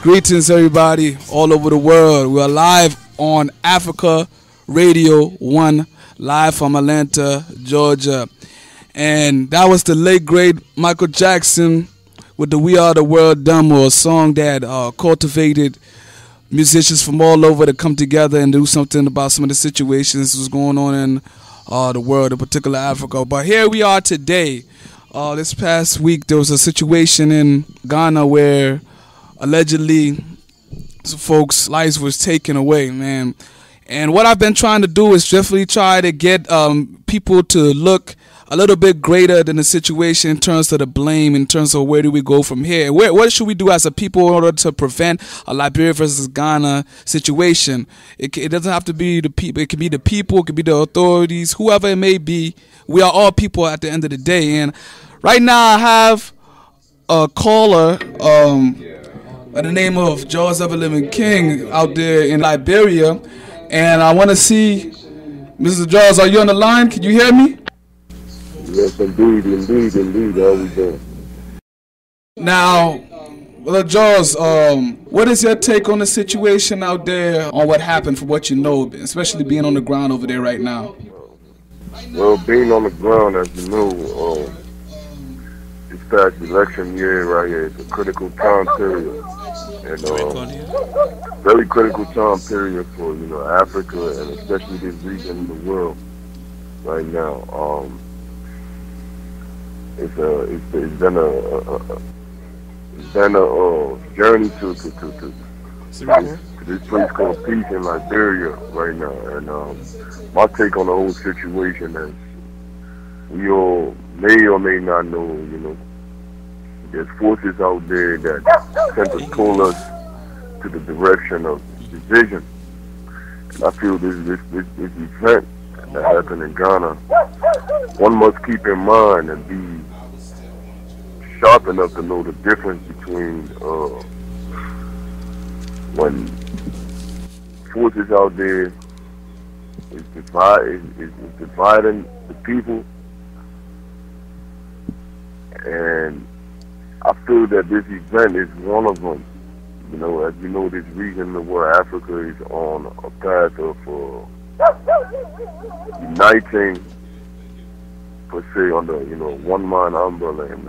Greetings, everybody, all over the world. We are live on Africa Radio 1, live from Atlanta, Georgia. And that was the late, great Michael Jackson with the We Are the World demo, a song that cultivated musicians from all over to come together and do something about some of the situations that was going on in the world, in particular Africa. But here we are today. This past week, there was a situation in Ghana where allegedly some folks' lives was taken away, man. And what I've been trying to do is definitely try to get people to look a little bit greater than the situation in terms of the blame, in terms of where do we go from here. What should we do as a people in order to prevent a Liberia versus Ghana situation? It doesn't have to be the people. It can be the people. It can be the authorities, whoever it may be. We are all people at the end of the day. And right now I have a caller by the name of Jauz King out there in Liberia. And I want to see, Mr. Jauz, are you on the line? Can you hear me? Yes, indeed. How we doing? Now, well, Jauz, what is your take on the situation out there, on what happened, from what you know, especially being on the ground over there right now? Well, being on the ground, as you know, this past election year right here is a critical time period. And very critical time period for, Africa and especially this region of the world right now. It's been a journey to this place called peace in Liberia right now, and my take on the whole situation is we all may or may not know, there's forces out there that tend to pull us to the direction of division. And I feel this event that happened in Ghana, one must keep in mind and be sharp enough to know the difference between when forces out there is dividing the people, and I feel that this event is one of them. As you know, this region of the world, Africa, is on a path of uniting, per se, under one mind umbrella, and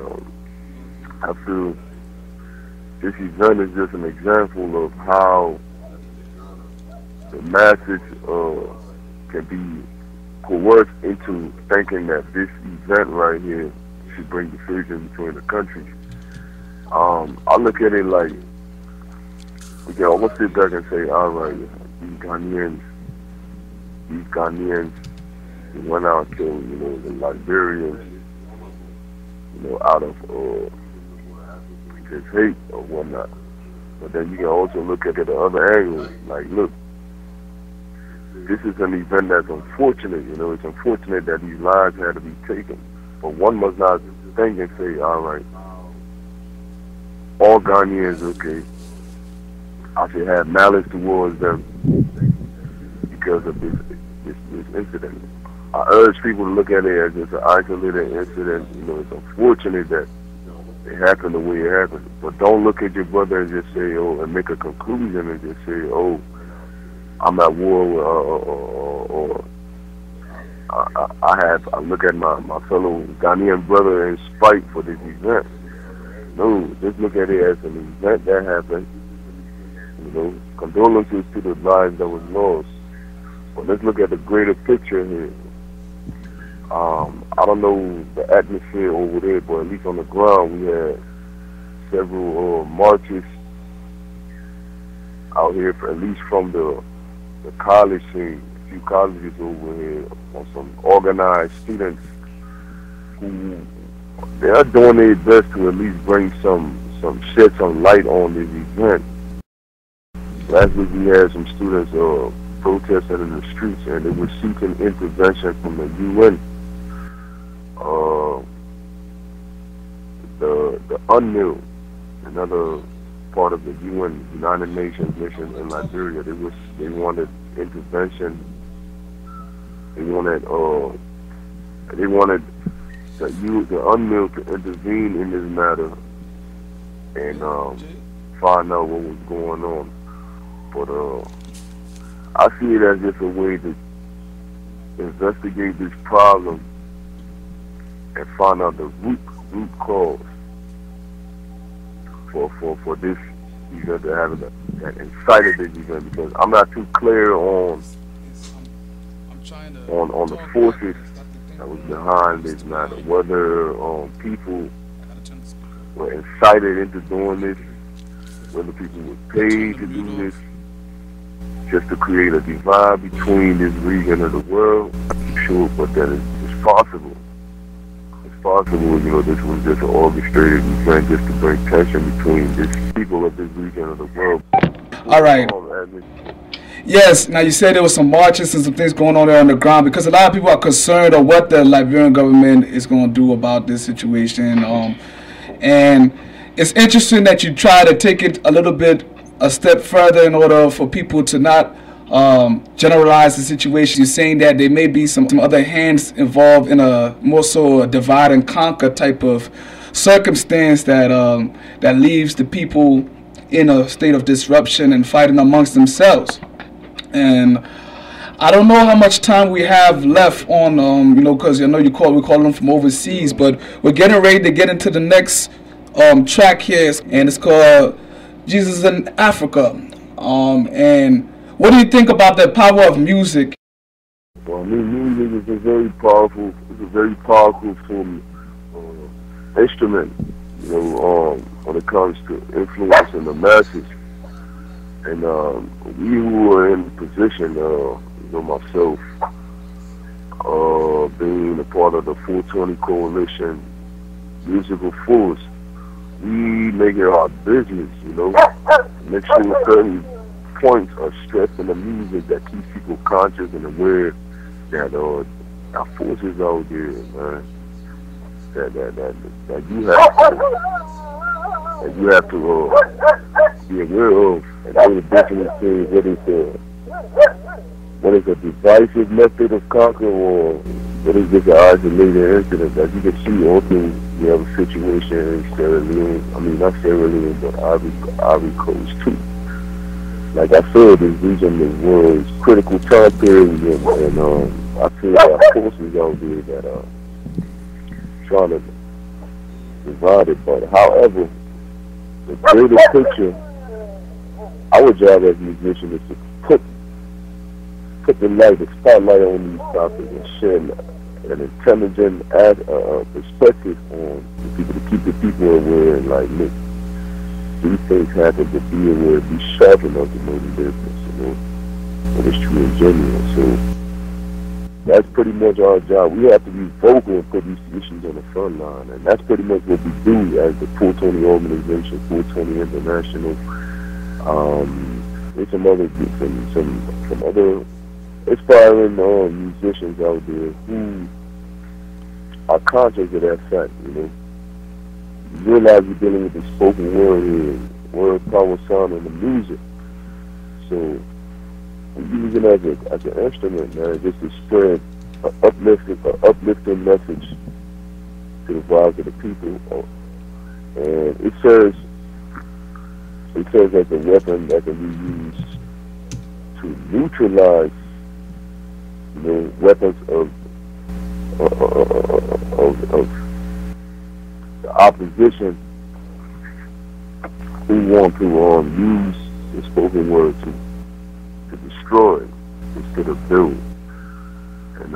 I feel this event is just an example of how the masses can be coerced into thinking that this event right here should bring division between the countries. I look at it like, okay, I'm gonna sit back and say, all right, these Ghanaians they went out and killed, the Liberians, out of just hate or whatnot. But then you can also look at it the other angle, like, look, this is an event that's unfortunate, it's unfortunate that these lives had to be taken. But one must not think and say, all right, all Ghanaians, okay, I should have malice towards them because of this incident. I urge people to look at it as just an isolated incident. It's unfortunate that it happened the way it happened. But don't look at your brother and just say, and make a conclusion and just say, I'm at war or I look at my fellow Ghanaian brother in spite for this event. No, just look at it as an event that happened. Condolences to the lives that was lost. But let's look at the greater picture here. I don't know the atmosphere over there, but at least on the ground we had several marches out here, at least from the college scene, a few colleges over here, on some organized students who they are doing their best to at least bring shed some light on this event. Last week we had some students protesting in the streets, and they were seeking intervention from the UN. The UNMIL, another part of the UN, United Nations mission in Liberia, they wanted intervention. They wanted the UNMIL to intervene in this matter and find out what was going on. But I see it as just a way to investigate this problem and find out the root cause for this event to happen, that incited this event, because I'm not too clear on the forces that was behind this matter, whether people were incited into doing this, whether people were paid to do this just to create a divide between this region of the world. I'm sure, but that it's possible. It's possible, this was just an orchestrated event just to bring tension between the people of this region of the world. All right. Yes, now you said there was some marches and some things going on there on the ground, because a lot of people are concerned of what the Liberian government is going to do about this situation. And it's interesting that you try to take it a step further in order for people to not generalize the situation. You're saying that there may be some other hands involved in a more so a divide and conquer type of circumstance that leaves the people in a state of disruption and fighting amongst themselves. And I don't know how much time we have left on, because I know we call them from overseas, but we're getting ready to get into the next track here, and it's called Jesus in Africa. And what do you think about the power of music? Well, music is a very powerful instrument, when it comes to influencing the masses. And we who are in position, myself, being a part of the 420 Coalition musical force, we make it our business, make sure certain points are stressed in the music that keeps people conscious and aware that our forces out there, man, that you have to be aware of, and I would definitely say what is a divisive method of conquer, or what is just an isolated incident. As you can see, often we have a situation in Sierra Leone, not Sierra Leone, but Ivory Coast too. Like I said, this region of the world is critical time period, and I feel there are forces out there that are trying to divide it. But however, the greater picture, our job as musicians is to put the spotlight on these topics and share an intelligent perspective on the people, to keep the people aware and like, look, these things happen, to be aware, be sharp enough to know the difference, what is true and genuine. So that's pretty much our job. We have to be vocal and put these issues on the front line, and that's pretty much what we do as the 420 organization, 420 International. There's some other aspiring musicians out there who are conscious of that fact, You realize we're dealing with the spoken word here, word, power, sound, and the music. So we use it as an instrument, man, just to spread an uplifting message to the lives of the people. And it serves as a weapon that can be used to neutralize, weapons of the opposition who want to use the spoken word to destroy instead of build. And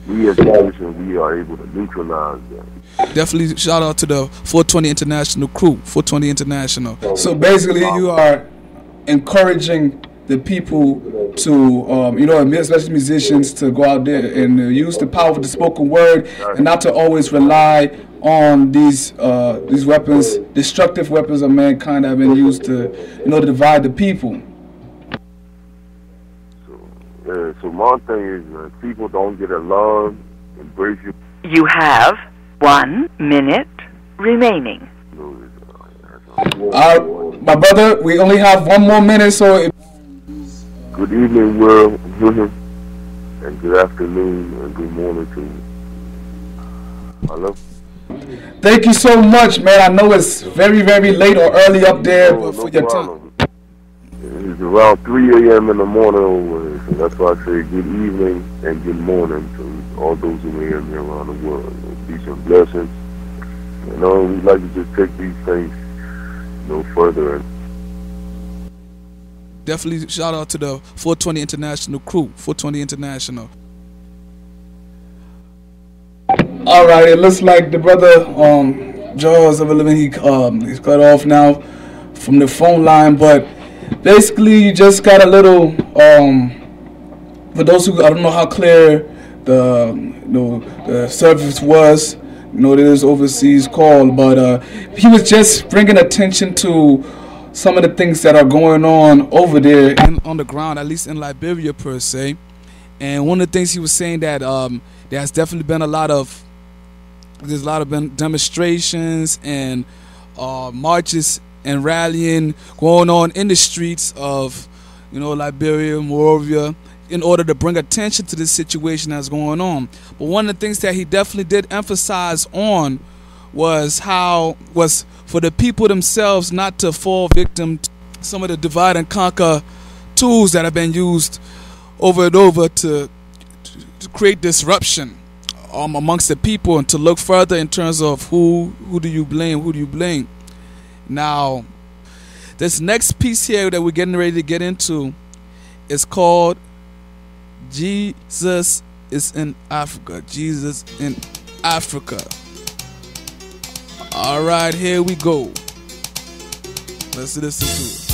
we as a nation, we are able to neutralize that. Definitely shout out to the 420 International crew, 420 International. So basically you are encouraging the people to, especially musicians, to go out there and use the power of the spoken word, and not to always rely on these weapons, destructive weapons of mankind that have been used to, to divide the people. So my thing is, people don't get alarmed, embrace it. You have 1 minute remaining. My brother, we only have 1 more minute, so. Good evening, world, and good afternoon, and good morning to you. Hello? Thank you so much, man. I know it's very, very late or early up there No, for no your time. problem. It's around 3 a.m. in the morning over there, so that's why I say good evening and good morning to all those who may hear me around the world. Peace and blessings. We'd like to just take these things further. Definitely shout out to the 420 International crew, 420 International. All right, it looks like the brother Jauz of a living he's cut off now from the phone line, but basically you just got a little for those who I don't know how clear the service was. It is overseas call, but he was just bringing attention to some of the things that are going on over there on the ground, at least in Liberia per se. And one of the things he was saying that there's definitely been a lot of demonstrations and marches and rallying going on in the streets of Liberia, Monrovia, in order to bring attention to this situation that's going on. But one of the things that he definitely did emphasize on was for the people themselves not to fall victim to some of the divide and conquer tools that have been used over and over to create disruption amongst the people, and to look further in terms of who do you blame. Now, this next piece here that we're getting ready to get into is called Jesus is in Africa. Jesus in Africa. All right, here we go. Let's listen to it.